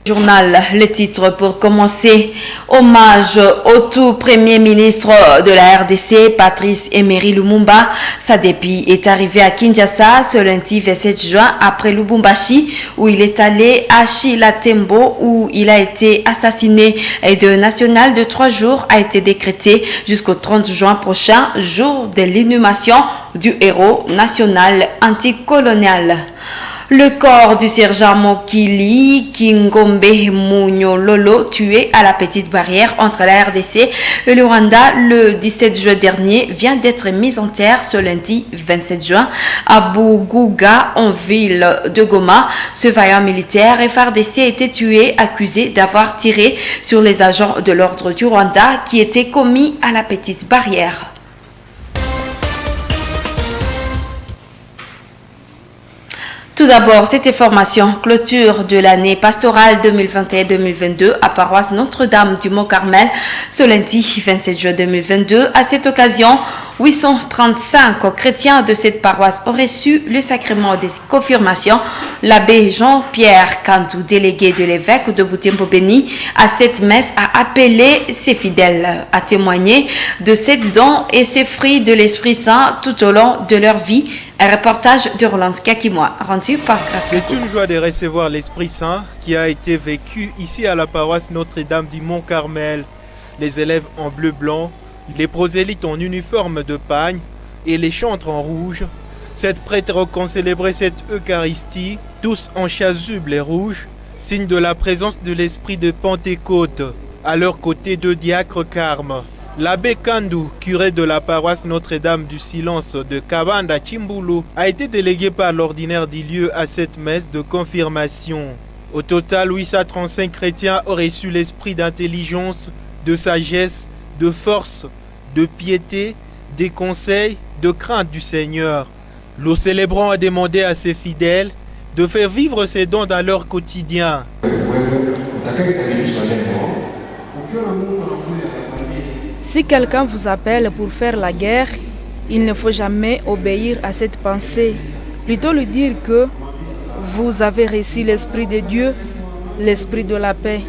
Journal, le titre pour commencer. Hommage au tout premier ministre de la RDC, Patrice Emery Lumumba. Sa dépit est arrivé à Kinshasa ce lundi 27 juin après Lubumbashi où il est allé à Chilatembo où il a été assassiné. Et de national de 3 jours a été décrété jusqu'au 30 juin prochain, jour de l'inhumation du héros national anticolonial. Le corps du sergent Mokili Kingombe Munyololo, tué à la petite barrière entre la RDC et le Rwanda le 17 juin dernier, vient d'être mis en terre ce lundi 27 juin à Bugouga, en ville de Goma. Ce vaillant militaire FARDC a été tué, accusé d'avoir tiré sur les agents de l'ordre du Rwanda qui étaient commis à la petite barrière. Tout d'abord, cette information, clôture de l'année pastorale 2021-2022 à paroisse Notre-Dame du Mont-Carmel ce lundi 27 juin 2022. À cette occasion, 835 chrétiens de cette paroisse ont reçu le sacrement des confirmations. L'abbé Jean-Pierre Kantou, délégué de l'évêque de Butembo-Beni, à cette messe a appelé ses fidèles à témoigner de cette don et ses fruits de l'Esprit Saint tout au long de leur vie. Un reportage de Roland Kakimoa, rendu par Grâce. C'est une joie de recevoir l'Esprit Saint qui a été vécu ici à la paroisse Notre-Dame du Mont-Carmel. Les élèves en bleu-blanc, les prosélytes en uniforme de pagne et les chantres en rouge. Sept prêtres ont célébré cette Eucharistie, tous en chasuble et rouge, signe de la présence de l'Esprit de Pentecôte. À leur côté, 2 diacres carmes. L'abbé Kandou, curé de la paroisse Notre-Dame du Silence de Kabanda Chimbulu, a été délégué par l'ordinaire du lieu à cette messe de confirmation. Au total, 835 chrétiens ont reçu l'esprit d'intelligence, de sagesse, de force, de piété, des conseils, de crainte du Seigneur. Le célébrant a demandé à ses fidèles de faire vivre ces dons dans leur quotidien. Si quelqu'un vous appelle pour faire la guerre, il ne faut jamais obéir à cette pensée. Plutôt lui dire que vous avez reçu l'Esprit de Dieu, l'Esprit de la paix.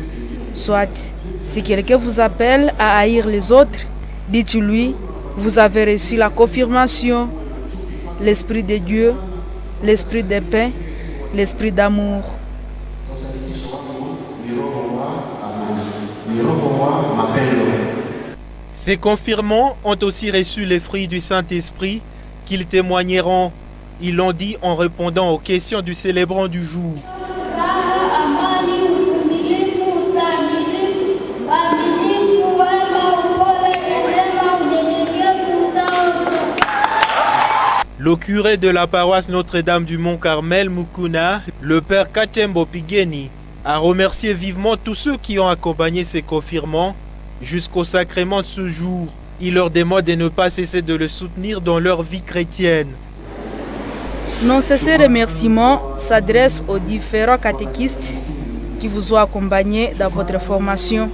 Soit, si quelqu'un vous appelle à haïr les autres, dites-lui, vous avez reçu la confirmation, l'Esprit de Dieu, l'Esprit de paix, l'Esprit d'amour. Ces confirmants ont aussi reçu les fruits du Saint-Esprit qu'ils témoigneront. Ils l'ont dit en répondant aux questions du célébrant du jour. Le curé de la paroisse Notre-Dame du Mont-Carmel, Mukuna, le père Katembo Pigeni, a remercié vivement tous ceux qui ont accompagné ces confirmants jusqu'au sacrement de ce jour. Il leur demande de ne pas cesser de le soutenir dans leur vie chrétienne. Nos sincères remerciements s'adressent aux différents catéchistes qui vous ont accompagné dans votre formation.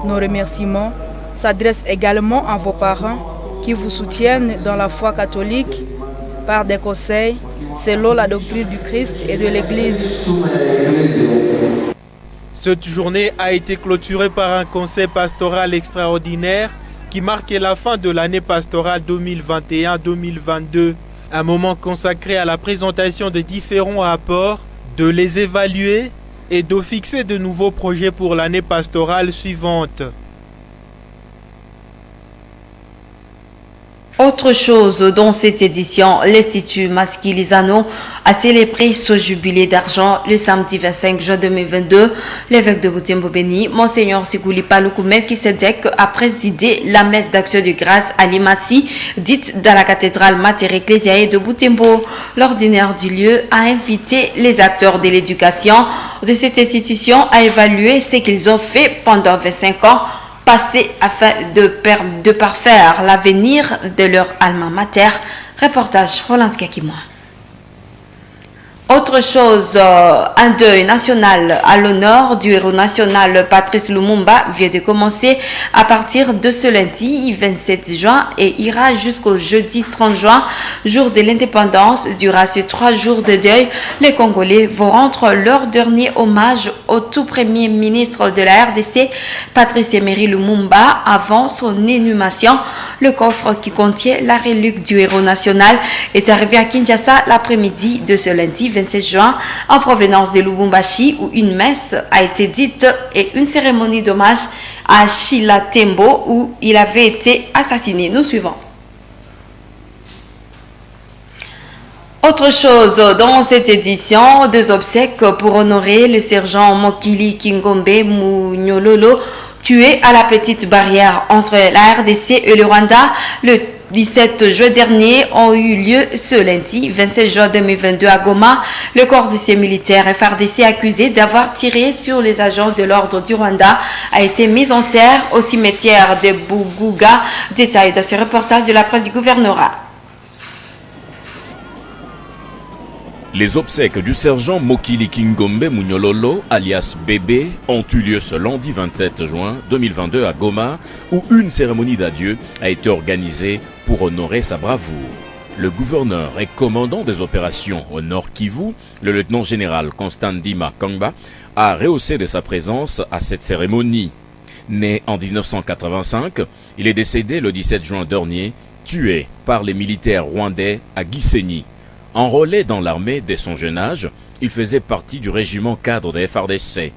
Nos remerciements s'adressent également à vos parents qui vous soutiennent dans la foi catholique par des conseils selon la doctrine du Christ et de l'Église. Cette journée a été clôturée par un conseil pastoral extraordinaire qui marquait la fin de l'année pastorale 2021-2022. Un moment consacré à la présentation des différents rapports, de les évaluer et de fixer de nouveaux projets pour l'année pastorale suivante. Autre chose dans cette édition, l'Institut Masquilizano a célébré son jubilé d'argent le samedi 25 juin 2022. L'évêque de Butembo-Beni, Monseigneur Siguli Paluku Melkisedek, a présidé la messe d'action de grâce à Limassi, dite dans la cathédrale Mater Ecclesiae de Butembo. L'ordinaire du lieu a invité les acteurs de l'éducation de cette institution à évaluer ce qu'ils ont fait pendant 25 ans passé afin de parfaire l'avenir de leur alma mater. Reportage Roland Kakimoa. Autre chose, un deuil national à l'honneur du héros national Patrice Lumumba vient de commencer à partir de ce lundi 27 juin et ira jusqu'au jeudi 30 juin, jour de l'indépendance. Durant ces 3 jours de deuil, les Congolais vont rendre leur dernier hommage au tout premier ministre de la RDC, Patrice Emery Lumumba, avant son inhumation. Le coffre qui contient la relique du héros national est arrivé à Kinshasa l'après-midi de ce lundi 27 juin en provenance de Lubumbashi où une messe a été dite et une cérémonie d'hommage à Shila Tembo où il avait été assassiné. Nous suivons. Autre chose, dans cette édition, 2 obsèques pour honorer le sergent Mokili Kingombe Munyololo, tué à la petite barrière entre la RDC et le Rwanda le 17 juin dernier ont eu lieu ce lundi 27 juin 2022 à Goma. Le corps de ces militaires FARDC accusé d'avoir tiré sur les agents de l'ordre du Rwanda a été mis en terre au cimetière de Buguga. Détail dans ce reportage de la presse du gouvernorat. Les obsèques du sergent Mokili Kingombe Munyololo, alias Bébé, ont eu lieu ce lundi 27 juin 2022 à Goma, où une cérémonie d'adieu a été organisée pour honorer sa bravoure. Le gouverneur et commandant des opérations au Nord Kivu, le lieutenant-général Constant Ndima Kangba, a rehaussé de sa présence à cette cérémonie. Né en 1985, il est décédé le 17 juin dernier, tué par les militaires rwandais à Gisenyi. Enrôlé dans l'armée dès son jeune âge, il faisait partie du régiment cadre des FARDC.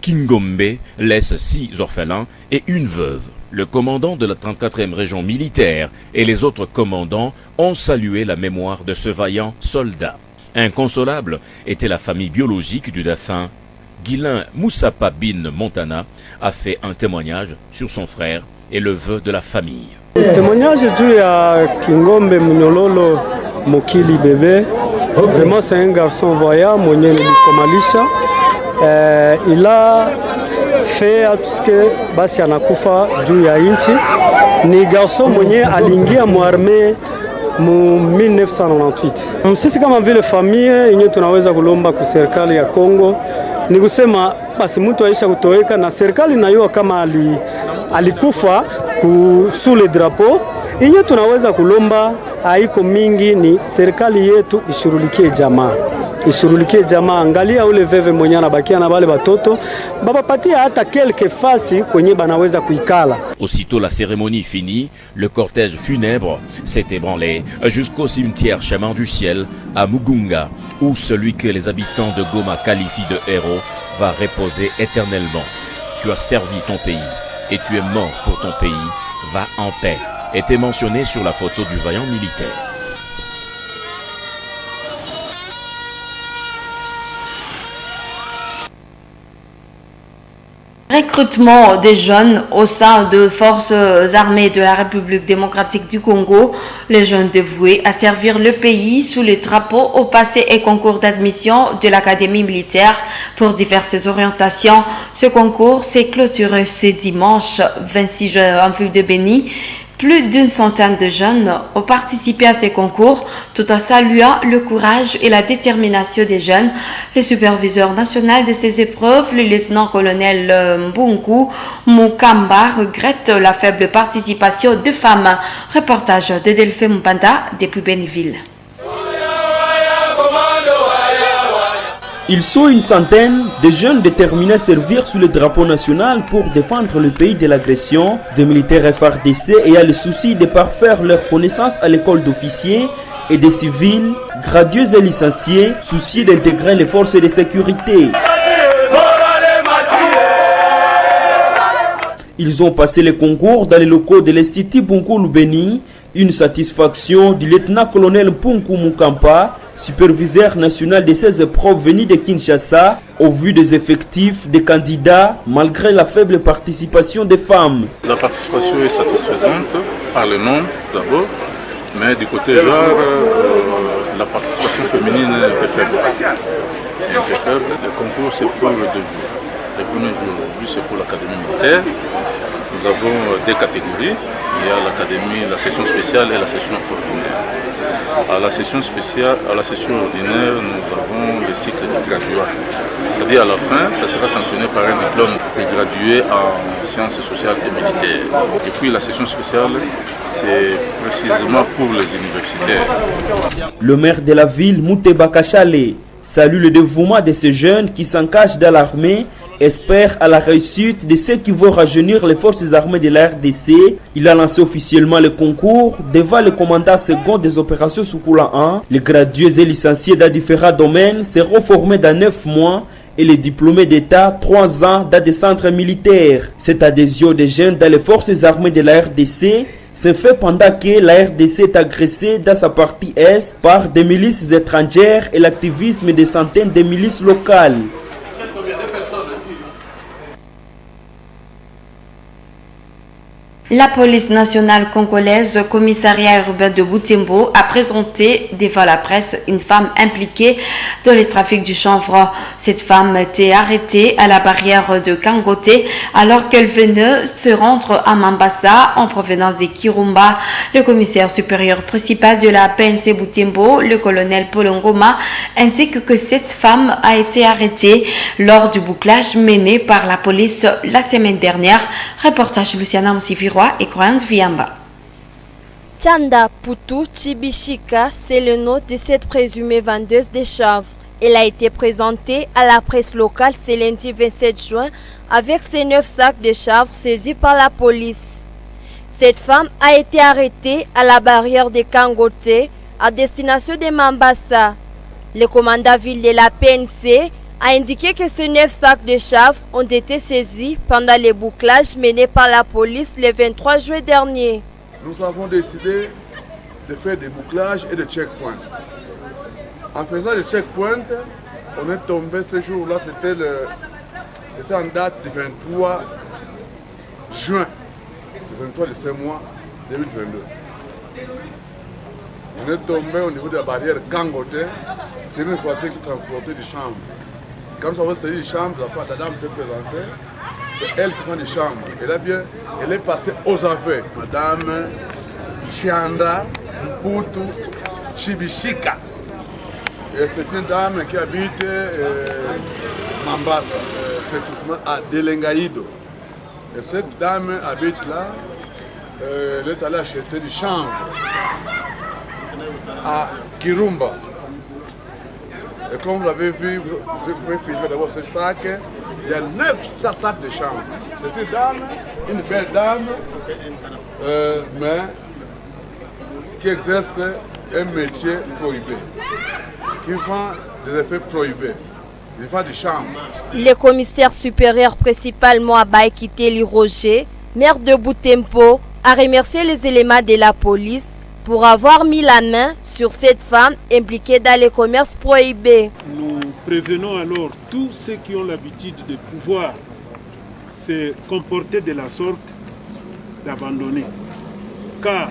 Kingombe laisse 6 orphelins et une veuve. Le commandant de la 34e région militaire et les autres commandants ont salué la mémoire de ce vaillant soldat. Inconsolable était la famille biologique du défunt. Guilain Moussapa Bin Montana a fait un témoignage sur son frère et le vœu de la famille. Témoignage du Kingombe Munyololo Mokili Bébé. Vraiment, c'est un garçon voyant, il a fait tout ce que basi anakufa juu ya inchi. Ni garçon mwenye aliingia muarme mu 1998. Sisi kama vile familia yenyewe tunaweza kulomba ku serikali ya Kongo ni kusema basi mtu aisha kutoweka na serikali nayo kama alikufa sous le drapeau. Yenye tunaweza kulomba haiko mingi, ni serikali yetu ishurulikie jamaa, angalia ule veve mwenye anabakia na wale batoto babapatia hata quelque fasi kwenye banaweza kuikala. Aussitôt la cérémonie finie, le cortège funèbre s'est ébranlé jusqu'au cimetière Chemin du Ciel à Mugunga, où celui que les habitants de Goma qualifient de héros va reposer éternellement. Tu as servi ton pays et tu es mort pour ton pays, va en paix, était mentionné sur la photo du vaillant militaire. Recrutement des jeunes au sein de forces armées de la République démocratique du Congo. Les jeunes dévoués à servir le pays sous le drapeau au passé et concours d'admission de l'Académie militaire pour diverses orientations. Ce concours s'est clôturé ce dimanche 26 juin en ville de Béni. Plus d'une centaine de jeunes ont participé à ces concours tout en saluant le courage et la détermination des jeunes. Le superviseur national de ces épreuves, le lieutenant-colonel Mbungu Mukamba, regrette la faible participation de femmes. Reportage de Delphine Mbanda depuis Béniville. Ils sont une centaine de jeunes déterminés à servir sous le drapeau national pour défendre le pays de l'agression. Des militaires FARDC ayant le souci de parfaire leurs connaissances à l'école d'officiers et des civils, gradués et licenciés, soucieux d'intégrer les forces de sécurité. Ils ont passé le concours dans les locaux de l'Institut Bunkulu Béni. Une satisfaction du lieutenant-colonel Mpunku Mukampa, superviseur national de ces épreuves venu de Kinshasa, au vu des effectifs des candidats, malgré la faible participation des femmes. La participation est satisfaisante par le nombre d'abord, mais du côté genre, la participation féminine est un peu faible. Le concours c'est pour 2 jours. Le premier jour aujourd'hui c'est pour l'académie militaire. Nous avons 2 catégories. Il y a l'académie, la session spéciale et la session ordinaire. À la session spéciale, à la session ordinaire, nous avons le cycle de graduat. C'est-à-dire à la fin, ça sera sanctionné par un diplôme de gradué en sciences sociales et militaires. Et puis la session spéciale, c'est précisément pour les universitaires. Le maire de la ville, Mouteba Kachale, salue le dévouement de ces jeunes qui s'engagent dans l'armée, espère à la réussite de ceux qui vont rajeunir les forces armées de la RDC. Il a lancé officiellement le concours devant le commandant second des opérations Soukoula 1. Les gradués et licenciés dans différents domaines seront formés dans 9 mois et les diplômés d'État 3 ans dans des centres militaires. Cette adhésion des jeunes dans les forces armées de la RDC se fait pendant que la RDC est agressée dans sa partie Est par des milices étrangères et l'activisme de centaines de milices locales. La police nationale congolaise, commissariat urbain de Butembo, a présenté devant la presse une femme impliquée dans le trafic du chanvre. Cette femme était arrêtée à la barrière de Kangote alors qu'elle venait se rendre à Mambasa en provenance de Kirumba. Le commissaire supérieur principal de la PNC Butembo, le colonel Paul Ngoma, indique que cette femme a été arrêtée lors du bouclage mené par la police la semaine dernière. Reportage Luciana Moussivirois et Croyante Viamba. Chanda Putu Chibishika, c'est le nom de cette présumée vendeuse de chanvre. Elle a été présentée à la presse locale ce lundi 27 juin avec ses 9 sacs de chanvre saisis par la police. Cette femme a été arrêtée à la barrière de Kangote à destination de Mambasa. Le commandant ville de la PNC a indiqué que ces 9 sacs de chanvre ont été saisis pendant les bouclages menés par la police le 23 juin dernier. Nous avons décidé de faire des bouclages et des checkpoints. En faisant des checkpoints, on est tombé ce jour-là, c'était en date du 23 juin, le 23 de ce mois 2022. On est tombé au niveau de la barrière Kangote, c'est une voiture qui transportait du chanvre. Quand nous avons saisi les chambres, la dame s'est présentée, c'est elle qui prend les chambres. Elle est passée aux affaires. Madame Chanda Mputu Chibishika. C'est une dame qui habite Mambasa, précisément à Delengaïdo. Et cette dame habite là, elle est allée acheter des chambres à Kirumba. Et comme vous l'avez vu, vous pouvez filmer d'abord ce sac. Il y a 9 sacs de chambre. C'est une dame, une belle dame, mais qui exerce un métier prohibé, qui vend des effets prohibés. Il vend des chambres. Le commissaire supérieur principal Moabai Kiteli Roger, maire de Butembo, a remercié les éléments de la police pour avoir mis la main sur cette femme impliquée dans les commerces prohibés. Nous prévenons alors tous ceux qui ont l'habitude de pouvoir se comporter de la sorte d'abandonner. Car,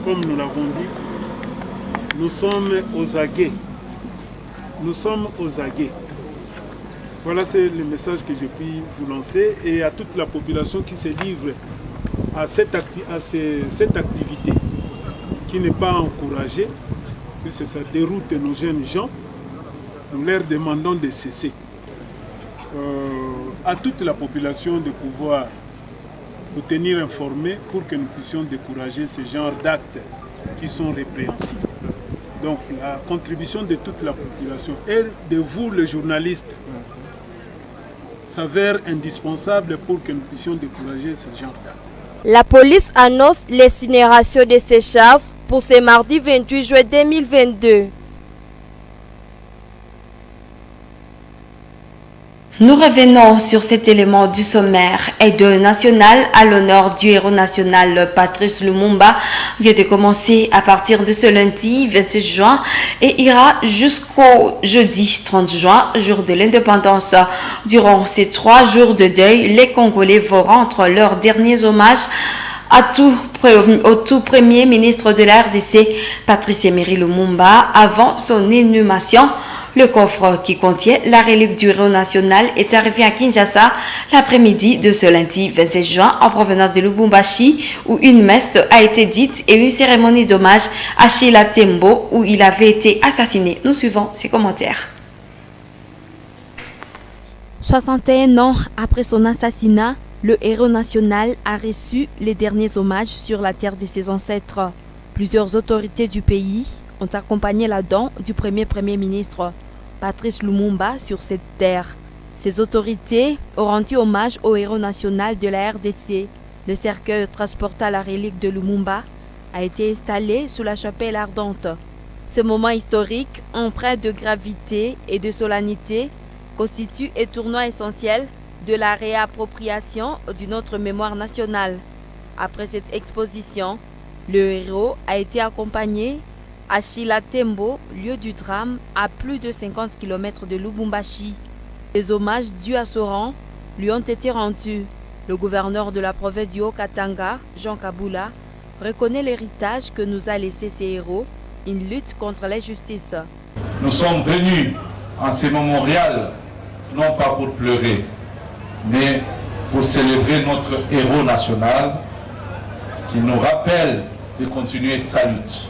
comme nous l'avons dit, nous sommes aux aguets. Nous sommes aux aguets. Voilà, c'est le message que je puis vous lancer et à toute la population qui se livre à cette activité qui n'est pas encouragée, puisque ça déroute nos jeunes gens. Nous leur demandons de cesser. À toute la population de pouvoir vous tenir informés pour que nous puissions décourager ce genre d'actes qui sont répréhensibles. Donc la contribution de toute la population et de vous, les journalistes, s'avère indispensable pour que nous puissions décourager ce genre d'actes. La police annonce l'incinération de ces chanvres pour ce mardi 28 juin 2022. Nous revenons sur cet élément du sommaire. Aide nationale à l'honneur du héros national Patrice Lumumba vient de commencer à partir de ce lundi 26 juin et ira jusqu'au jeudi 30 juin, jour de l'indépendance. Durant ces 3 jours de deuil, les Congolais vont rendre leurs derniers hommages au tout premier ministre de la RDC, Patrice Emery Lumumba, avant son inhumation Le coffre qui contient la relique du héros national est arrivé à Kinshasa l'après-midi de ce lundi 27 juin en provenance de Lubumbashi où une messe a été dite et une cérémonie d'hommage à Shila Tembo où il avait été assassiné. Nous suivons ses commentaires. 61 ans après son assassinat, le héros national a reçu les derniers hommages sur la terre de ses ancêtres. Plusieurs autorités du pays ont accompagné la dent du premier ministre, Patrice Lumumba, sur cette terre. Ces autorités ont rendu hommage au héros national de la RDC. Le cercueil transportant la relique de Lumumba a été installé sous la chapelle ardente. Ce moment historique, empreint de gravité et de solennité, constitue un tournant essentiel de la réappropriation d'une autre mémoire nationale. Après cette exposition, le héros a été accompagné à Shila Tembo, lieu du drame, à plus de 50 km de Lubumbashi. Les hommages dus à ce rang lui ont été rendus. Le gouverneur de la province du Haut-Katanga, Jean Kabula, reconnaît l'héritage que nous a laissé ces héros, une lutte contre l'injustice. Nous sommes venus en ce mémorial, non pas pour pleurer, mais pour célébrer notre héros national qui nous rappelle de continuer sa lutte.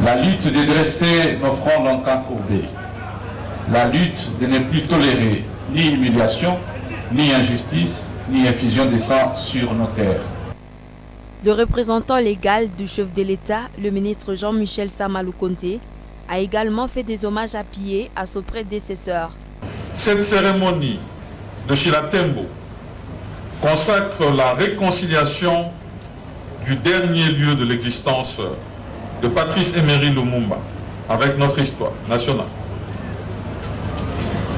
La lutte de dresser nos fronts longtemps courbés. La lutte de ne plus tolérer ni humiliation, ni injustice, ni infusion de sang sur nos terres. Le représentant légal du chef de l'État, le ministre Jean-Michel Samaloukonté, a également fait des hommages appuyés à son prédécesseur. Cette cérémonie de Shila Tembo consacre la réconciliation du dernier lieu de l'existence de Patrice Emery Lumumba avec notre histoire nationale.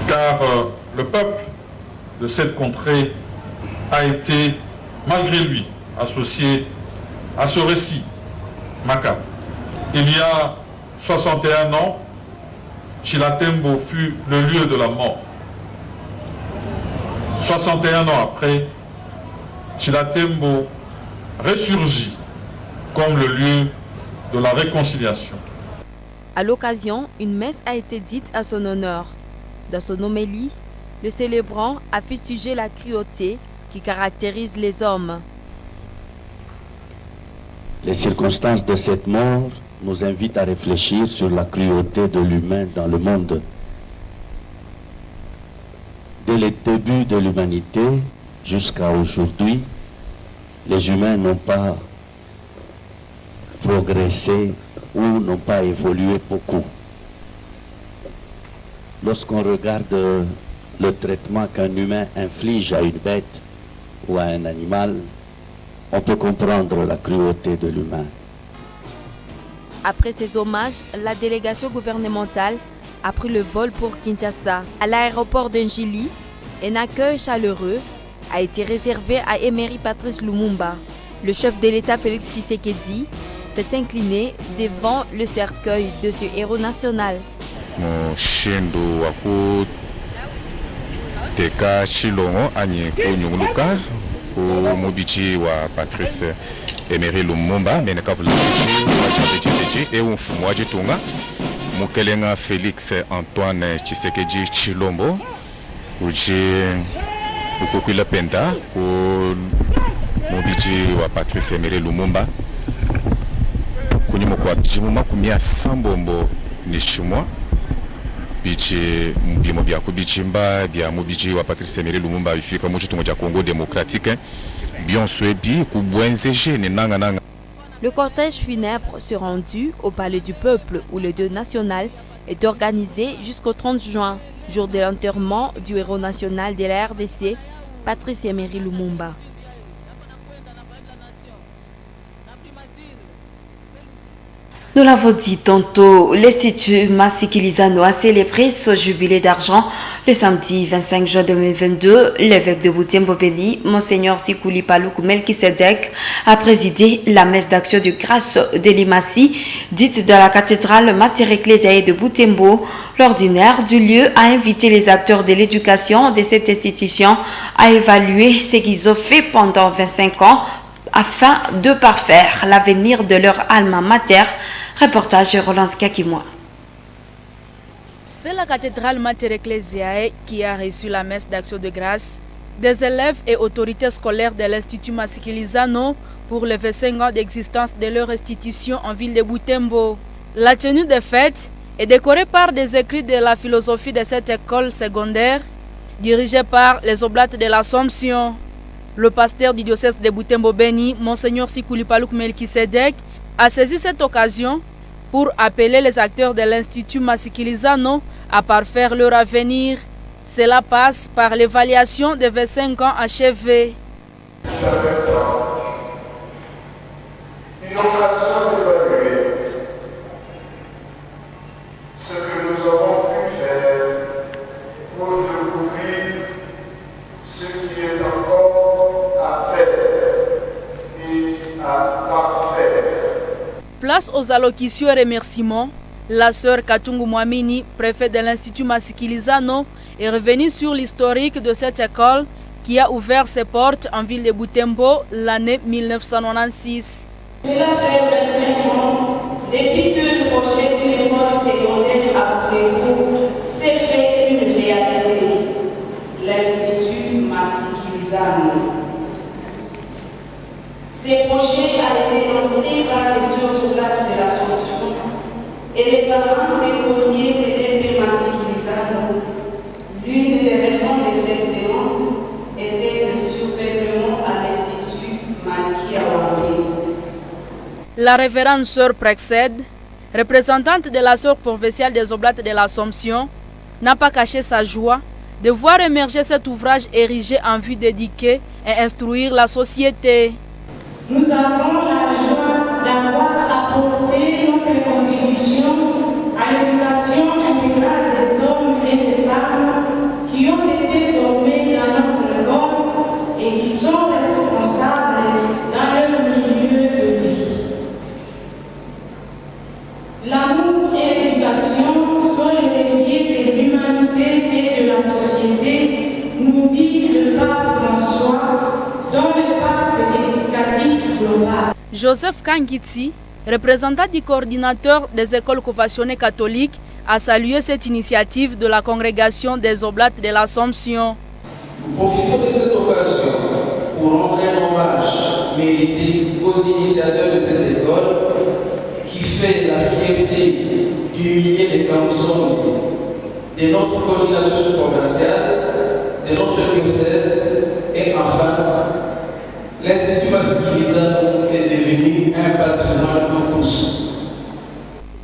Car le peuple de cette contrée a été, malgré lui, associé à ce récit macabre. Il y a 61 ans, Shila Tembo fut le lieu de la mort. 61 ans après, Shila Tembo ressurgit comme le lieu de la réconciliation. À l'occasion, une messe a été dite à son honneur. Dans son homélie, le célébrant a fustigé la cruauté qui caractérise les hommes. Les circonstances de cette mort nous invitent à réfléchir sur la cruauté de l'humain dans le monde. Dès les débuts de l'humanité jusqu'à aujourd'hui, les humains n'ont pas progressé ou n'ont pas évolué beaucoup. Lorsqu'on regarde le traitement qu'un humain inflige à une bête ou à un animal, on peut comprendre la cruauté de l'humain. Après ces hommages, la délégation gouvernementale a pris le vol pour Kinshasa. À l'aéroport d'Njili, un accueil chaleureux a été réservé à Emery Patrice Lumumba. Le chef de l'État Félix Tshisekedi s'est incliné devant le cercueil de ce héros national. Moshendo wako teka chilongo anye ko nyunguluka ko mobichi wa Patrice Emery Lumumba meneka vulaji wajabeji e umfumu wajitunga mukelenga Félix Antoine Tshisekedi Chilombo uji ukukwila penda ko mobichi wa Patrice Emery Lumumba kunyuma kwa jimuma kumia sambombo ni shumwa bichi mbimo bya kubichimba bya mubiji wa Patrice Emery Lumumba bifika mu chitungo cha Congo démocratique byonswe bi kubwenzeje ne nanga. Le cortège funèbre se rendu au Palais du Peuple où le deuil national est organisé jusqu'au 30 juin, jour de l'enterrement du héros national de la RDC, Patrice Emery Lumumba. Nous l'avons dit tantôt, l'Institut Massikilizano a célébré ce jubilé d'argent le samedi 25 juin 2022. L'évêque de Butembo-Beni, Monseigneur Sikuli Paluku Melkisedek, a présidé la messe d'action de grâce de Limassi, dite dans la cathédrale Mater Ecclesiae de Butembo. L'ordinaire du lieu a invité les acteurs de l'éducation de cette institution à évaluer ce qu'ils ont fait pendant 25 ans afin de parfaire l'avenir de leur alma mater. Reportage Roland Skakimoa. C'est la cathédrale Mater Ecclesiae qui a reçu la messe d'action de grâce des élèves et autorités scolaires de l'Institut Masikilizano pour les 25 ans d'existence de leur institution en ville de Butembo. La tenue des fêtes est décorée par des écrits de la philosophie de cette école secondaire dirigée par les Oblates de l'Assomption. Le pasteur du diocèse de Butembo Beni, Monseigneur Sikulipalouk Melkisedek, a saisi cette occasion pour appeler les acteurs de l'Institut Masikilizano à parfaire leur avenir. Cela passe par l'évaluation des 25 ans achevés. Une occasion d'évaluer ce que nous avons pu faire pour découvrir ce qui est encore à faire et à parfaire. Place aux allocutions et remerciements. La sœur Katungu Mwamini, préfet de l'Institut Masikilizano, est revenue sur l'historique de cette école qui a ouvert ses portes en ville de Butembo l'année 1996. Cela fait 25 ans depuis que le projet d'une école secondaire à Butembo s'est fait une réalité. L'Institut Masikilizano. Ce projet a été lancé par les sœurs Oblates de l'Assomption et les parents d'écoliers de l'EP Masikilizano. L'une des raisons de cette demande était le surpeuplement à l'Institut Malkia Wamé. La révérende sœur Prexed, représentante de la sœur provinciale des Oblates de l'Assomption, n'a pas caché sa joie de voir émerger cet ouvrage érigé en vue d'éduquer et instruire la société. Nous avons la joie d'avoir apporté notre contribution à l'éducation intégrale des hommes et des femmes qui ont été formés dans notre école et qui sont responsables dans leur milieu de vie. L'amour et l'éducation sont les leviers de l'humanité et de la société, nous dit le pape François dans le pacte éducatif global. Joseph Kangiti, représentant du coordinateur des écoles conventionnées catholiques, a salué cette initiative de la congrégation des Oblates de l'Assomption. Nous profitons de cette occasion pour rendre un hommage mérité aux initiateurs de cette école qui fait la fierté du millier de cançons de notre coordination provinciale, de notre diocèse et enfin, l'Institut Masikilizano est devenu un patrimoine pour tous.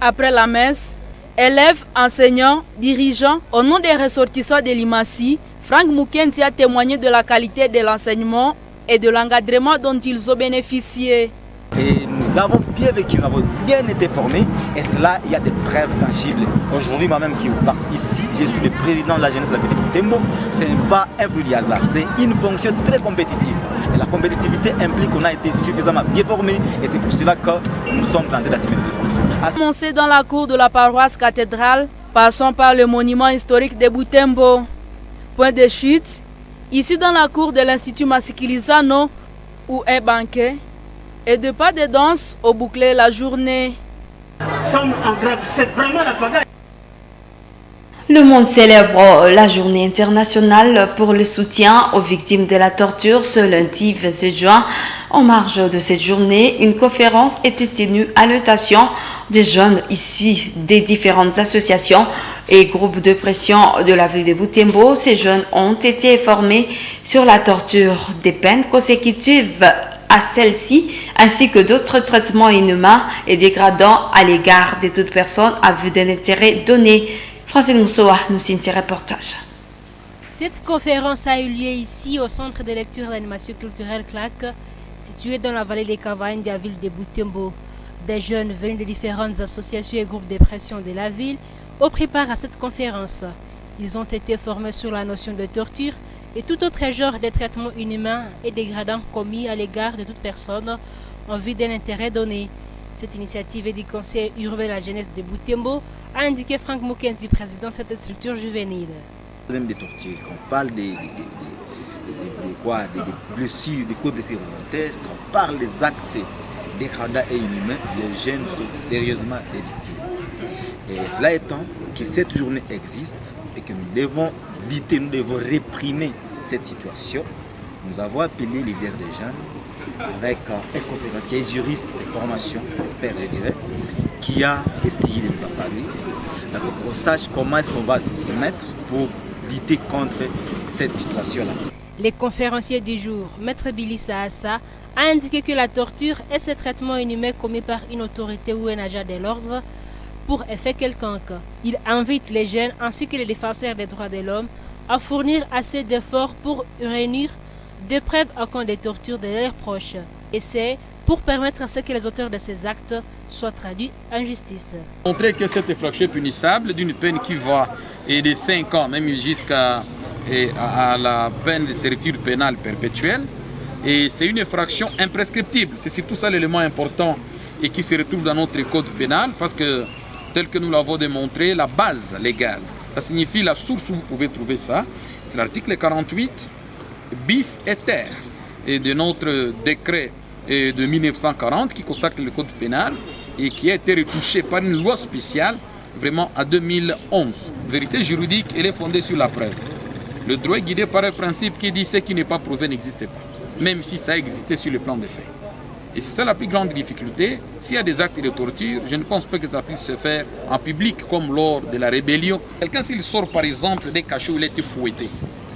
Après la messe, élèves, enseignants, dirigeants, au nom des ressortissants de l'IMASI, Frank Mukenzi a témoigné de la qualité de l'enseignement et de l'encadrement dont ils ont bénéficié. Et nous avons bien vécu, nous avons bien été formés et cela, il y a des preuves tangibles. Aujourd'hui, moi-même qui vous parle ici, je suis le président de la jeunesse de la ville de Butembo. Ce n'est pas un fruit du hasard, c'est une fonction très compétitive. Et la compétitivité implique qu'on a été suffisamment bien formés et c'est pour cela que nous sommes en train d'assumer des fonctions. Commencé dans la cour de la paroisse cathédrale, passant par le monument historique de Butembo. Point de chute, ici dans la cour de l'Institut Masikilizano, où est banquet, et de pas de danse au boucler la journée. C'est vraiment la pagaille. Le monde célèbre la journée internationale pour le soutien aux victimes de la torture ce lundi 27 juin. En marge de cette journée, une conférence était tenue à l'intention des jeunes issus des différentes associations et groupes de pression de la ville de Butembo. Ces jeunes ont été formés sur la torture, des peines consécutives à celle-ci, ainsi que d'autres traitements inhumains et dégradants à l'égard de toute personne à vue d'un intérêt donné. Francine Moussoa nous signe ce reportage. Cette conférence a eu lieu ici au centre de lecture et d'animation culturelle CLAC, situé dans la vallée des Cavagnes de la ville de Butembo. Des jeunes venus de différentes associations et groupes de pression de la ville ont pris part à cette conférence. Ils ont été formés sur la notion de torture et tout autre genre de traitements inhumains et dégradants commis à l'égard de toute personne en vue d'un intérêt donné. Cette initiative est du Conseil urbain de la jeunesse de Butembo, a indiqué Frank Mukenzi, président de cette structure juvénile. Même des tortures, quand on parle des blessures, des coups de blessures volontaires, quand on parle des actes dégradants et inhumains, les jeunes sont sérieusement des victimes. Et cela étant que cette journée existe et que nous devons lutter, nous devons réprimer cette situation, nous avons appelé les leaders des jeunes avec un conférencier juriste de formation, expert je dirais, qui a essayé de nous apparler, pour qu'on sache comment est-ce qu'on va se mettre pour lutter contre cette situation-là. Les conférenciers du jour, Maître Billy Saassa, a indiqué que la torture est ce traitement inhumain commis par une autorité ou un agent de l'ordre pour effet quelconque. Il invite les jeunes ainsi que les défenseurs des droits de l'homme à fournir assez d'efforts pour réunir des preuves à compte des tortures de leurs proches. Et c'est pour permettre à ce que les auteurs de ces actes soient traduits en justice. Montrer que cette infraction est punissable d'une peine qui va de 5 ans, même jusqu'à la peine de servitude pénale perpétuelle. Et c'est une infraction imprescriptible. C'est surtout ça l'élément important et qui se retrouve dans notre code pénal parce que, tel que nous l'avons démontré, la base légale, ça signifie la source où vous pouvez trouver ça. C'est l'article 48 bis et ter et de notre décret de 1940 qui consacre le code pénal et qui a été retouché par une loi spéciale vraiment en 2011. Vérité juridique, elle est fondée sur la preuve. Le droit est guidé par un principe qui dit ce qui n'est pas prouvé n'existe pas, même si ça existait sur le plan des faits. Et c'est ça la plus grande difficulté. S'il y a des actes de torture, je ne pense pas que ça puisse se faire en public comme lors de la rébellion. Quelqu'un s'il sort par exemple des cachots où il a été fouetté,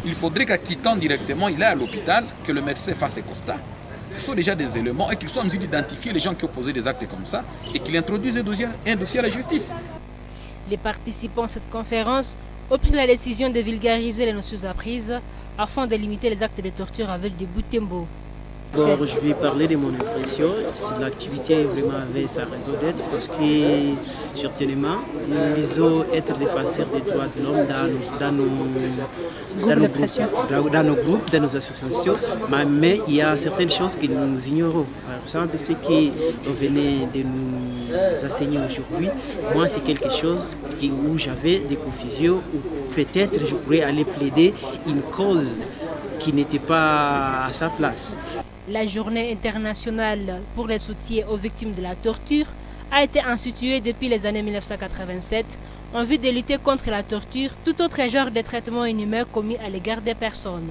il faudrait qu'en quittant directement, il est à l'hôpital, que le médecin fasse ses constats. Ce sont déjà des éléments et qu'il soit en mesure d'identifier les gens qui ont posé des actes comme ça et qu'il introduise un dossier à la justice. Les participants à cette conférence ont pris la décision de vulgariser les notions apprises afin de limiter les actes de torture avec des Butembo. Alors, je vais parler de mon impression. L'activité vraiment avait sa raison d'être parce que, certainement, nous disons être défenseurs des droits de l'homme dans nos groupes, dans nos associations, mais il y a certaines choses que nous ignorons. Par exemple, ce que vous venez de nous enseigner aujourd'hui, moi, c'est quelque chose où j'avais des confusions, où peut-être je pourrais aller plaider une cause qui n'était pas à sa place. La journée internationale pour les soutiens aux victimes de la torture a été instituée depuis les années 1987 en vue de lutter contre la torture, tout autre genre de traitement inhumain commis à l'égard des personnes.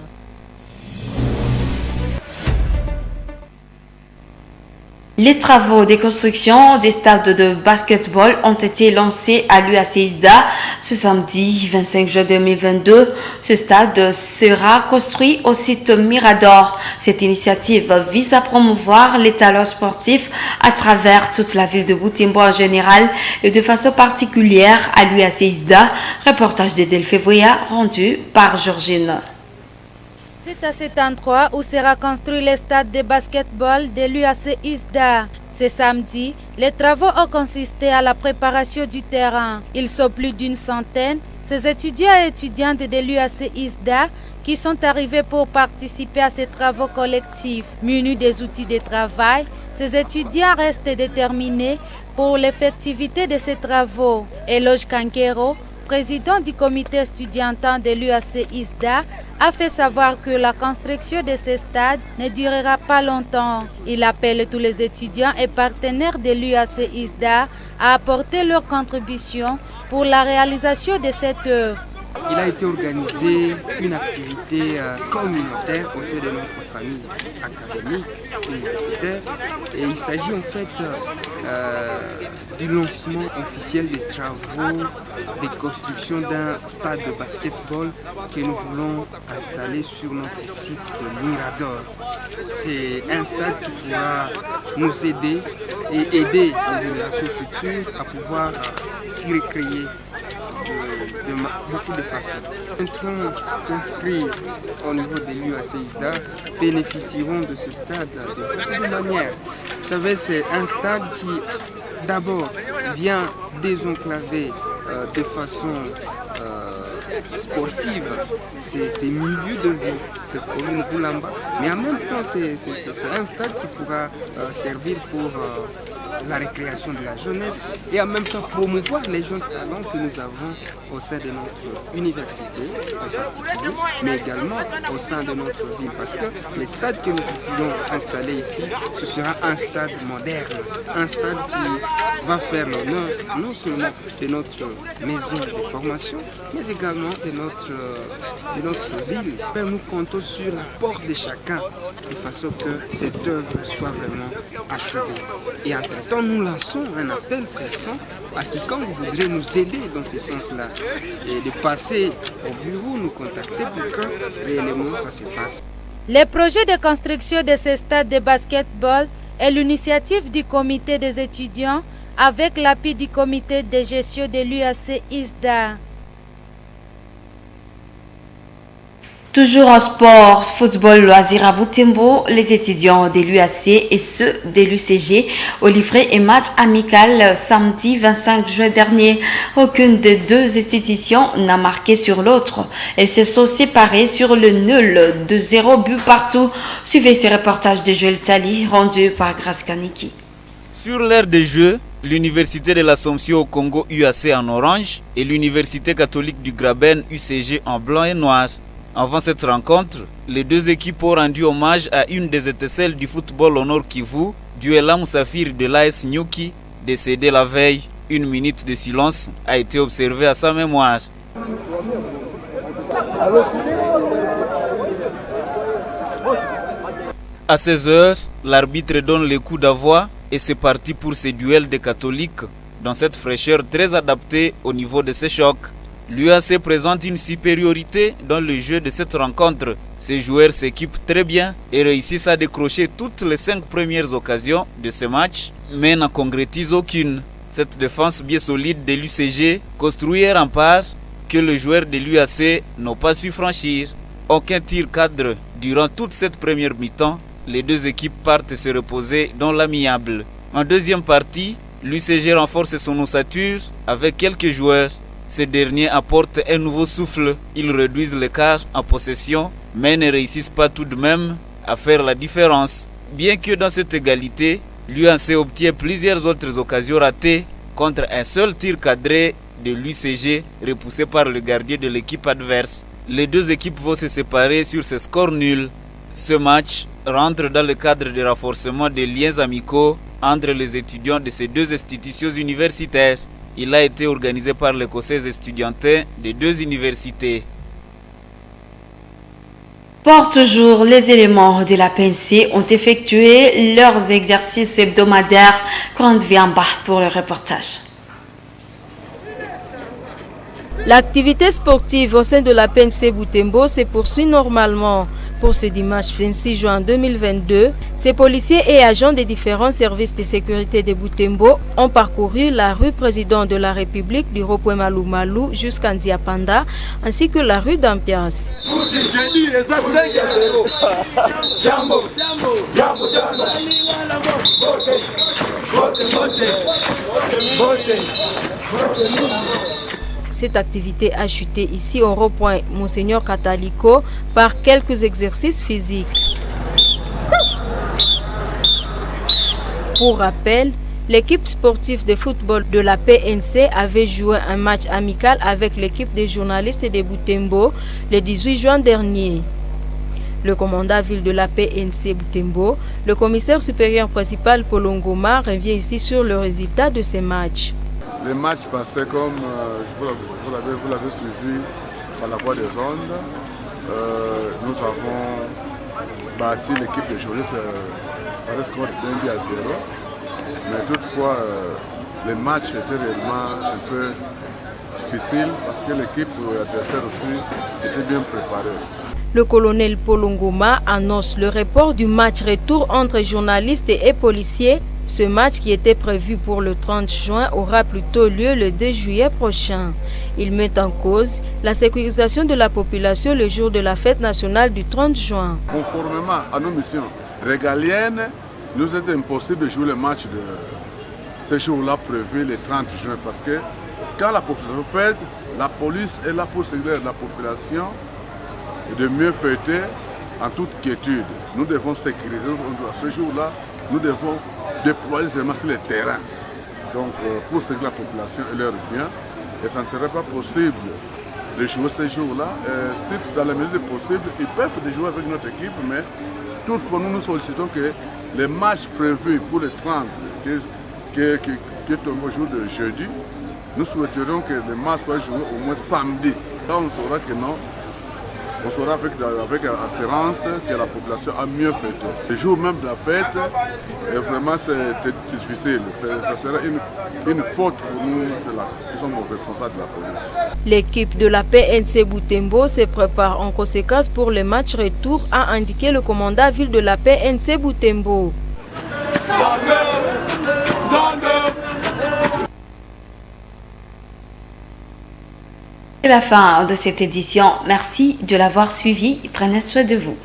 Les travaux de construction des stades de basketball ont été lancés à l'UAC-ISDA ce samedi 25 juin 2022. Ce stade sera construit au site Mirador. Cette initiative vise à promouvoir les talents sportifs à travers toute la ville de Butembo en général et de façon particulière à l'UAC-ISDA. Reportage de Delphé Voya rendu par Georgine. C'est à cet endroit où sera construit le stade de basketball de l'UAC-ISDA. Ce samedi, les travaux ont consisté à la préparation du terrain. Ils sont plus d'une centaine, ces étudiants et étudiantes de l'UAC-ISDA qui sont arrivés pour participer à ces travaux collectifs. Munis des outils de travail, ces étudiants restent déterminés pour l'effectivité de ces travaux. Eloge Kankero, président du comité estudiantin de l'UAC-ISDA, a fait savoir que la construction de ce stade ne durera pas longtemps. Il appelle tous les étudiants et partenaires de l'UAC-ISDA à apporter leur contribution pour la réalisation de cette œuvre. Il a été organisé une activité communautaire au sein de notre famille académique, universitaire. Et il s'agit en fait du lancement officiel des travaux de construction d'un stade de basketball que nous voulons installer sur notre site de Mirador. C'est un stade qui pourra nous aider et aider les générations futures à pouvoir s'y recréer de beaucoup de façons. Entrons s'inscrire au niveau de l'UAC-ISDA bénéficieront de ce stade de beaucoup de manières. Vous savez, c'est un stade qui d'abord vient désenclaver de façon sportive ces milieux de vie, cette commune Boulamba, mais en même temps c'est un stade qui pourra servir pour la récréation de la jeunesse et en même temps promouvoir les jeunes talents que nous avons au sein de notre université en particulier, mais également au sein de notre ville. Parce que les stades que nous voulons installer ici, ce sera un stade moderne, un stade qui va faire l'honneur non seulement de notre maison de formation, mais également de notre ville. Nous comptons sur l'apport de chacun de façon que cette œuvre soit vraiment achevée. Et entre-temps, nous lançons un appel pressant à quiconque voudrait nous aider dans ce sens-là et de passer au bureau, nous contacter pour que réellement ça se passe. Les projets de construction de ce stade de basketball est l'initiative du comité des étudiants avec l'appui du comité de gestion de l'UAC ISDA. Toujours en sport, football, loisirs à Butembo, les étudiants de l'UAC et ceux de l'UCG ont livré un match amical samedi 25 juin dernier. Aucune des deux institutions n'a marqué sur l'autre. Elles se sont séparées sur le nul de 0 but partout. Suivez ce reportage de Joël Tali rendu par Grace Kaniki. Sur l'aire de jeu, l'Université de l'Assomption au Congo UAC en orange et l'Université catholique du Graben UCG en blanc et noir. Avant cette rencontre, les deux équipes ont rendu hommage à une des étincelles du football au Nord Kivu, Duela Moussafir de l'AS Nyuki, décédé la veille. Une minute de silence a été observée à sa mémoire. À 16h, l'arbitre donne le coup d'envoi et c'est parti pour ce duel des catholiques dans cette fraîcheur très adaptée au niveau de ces chocs. L'UAC présente une supériorité dans le jeu de cette rencontre. Ces joueurs s'équipent très bien et réussissent à décrocher toutes les 5 premières occasions de ce match, mais n'en concrétisent aucune. Cette défense bien solide de l'UCG construit un rempart que les joueurs de l'UAC n'ont pas su franchir. Aucun tir cadre durant toute cette première mi-temps. Les deux équipes partent se reposer dans l'amiable. En deuxième partie, l'UCG renforce son ossature avec quelques joueurs. Ces derniers apportent un nouveau souffle. Ils réduisent l'écart en possession, mais ne réussissent pas tout de même à faire la différence. Bien que dans cette égalité, l'UAC obtient plusieurs autres occasions ratées contre un seul tir cadré de l'UCG repoussé par le gardien de l'équipe adverse. Les deux équipes vont se séparer sur ce score nul. Ce match rentre dans le cadre de renforcement des liens amicaux entre les étudiants de ces deux institutions universitaires. Il a été organisé par l'écossaise estudiantin des deux universités. Pour toujours, les éléments de la PNC ont effectué leurs exercices hebdomadaires. Grande Viamba pour le reportage. L'activité sportive au sein de la PNC Butembo se poursuit normalement. Pour ce dimanche 26 juin 2022, ces policiers et agents des différents services de sécurité de Butembo ont parcouru la rue Président de la République du Rond-Point Malou Malou jusqu'à Ndiapanda, ainsi que la rue d'Ambiance. Cette activité a chuté ici au rond-point Monseigneur Catalico par quelques exercices physiques. Pour rappel, l'équipe sportive de football de la PNC avait joué un match amical avec l'équipe des journalistes de Butembo le 18 juin dernier. Le commandant ville de la PNC Butembo, le commissaire supérieur principal Paul Ngoma, revient ici sur le résultat de ces matchs. Les matchs passaient comme vous l'avez suivi par la voie des ondes. Nous avons battu l'équipe de journalistes par le score de 1 but à 0. Mais toutefois, les matchs étaient réellement un peu difficiles parce que l'équipe adversaire aussi était bien préparée. Le colonel Paul Ngoma annonce le report du match retour entre journalistes et policiers. Ce match qui était prévu pour le 30 juin aura plutôt lieu le 2 juillet prochain. Il met en cause la sécurisation de la population le jour de la fête nationale du 30 juin. Conformément à nos missions régaliennes, nous est impossible de jouer le match de ce jour-là prévu le 30 juin parce que quand la population fête, la police est là pour sécuriser la population et de mieux fêter en toute quiétude. Nous devons sécuriser ce jour-là. Nous devons déployer seulement sur les terrains. Donc pour ce que la population et leur bien, et ça ne serait pas possible de jouer ces jours-là. Si dans la mesure possible, ils peuvent jouer avec notre équipe, mais toutefois nous sollicitons que les matchs prévus pour les 30, qui est au jour de jeudi, nous souhaiterions que les matchs soient joués au moins samedi. Là on saura que non. On saura avec assurance que la population a mieux fêté. Le jour même de la fête, vraiment c'est difficile. Ça sera une faute pour nous qui sommes responsables de la police. L'équipe de la PNC Butembo se prépare en conséquence pour le match retour, a indiqué le commandant ville de la PNC Butembo. C'est la fin de cette édition. Merci de l'avoir suivi. Prenez soin de vous.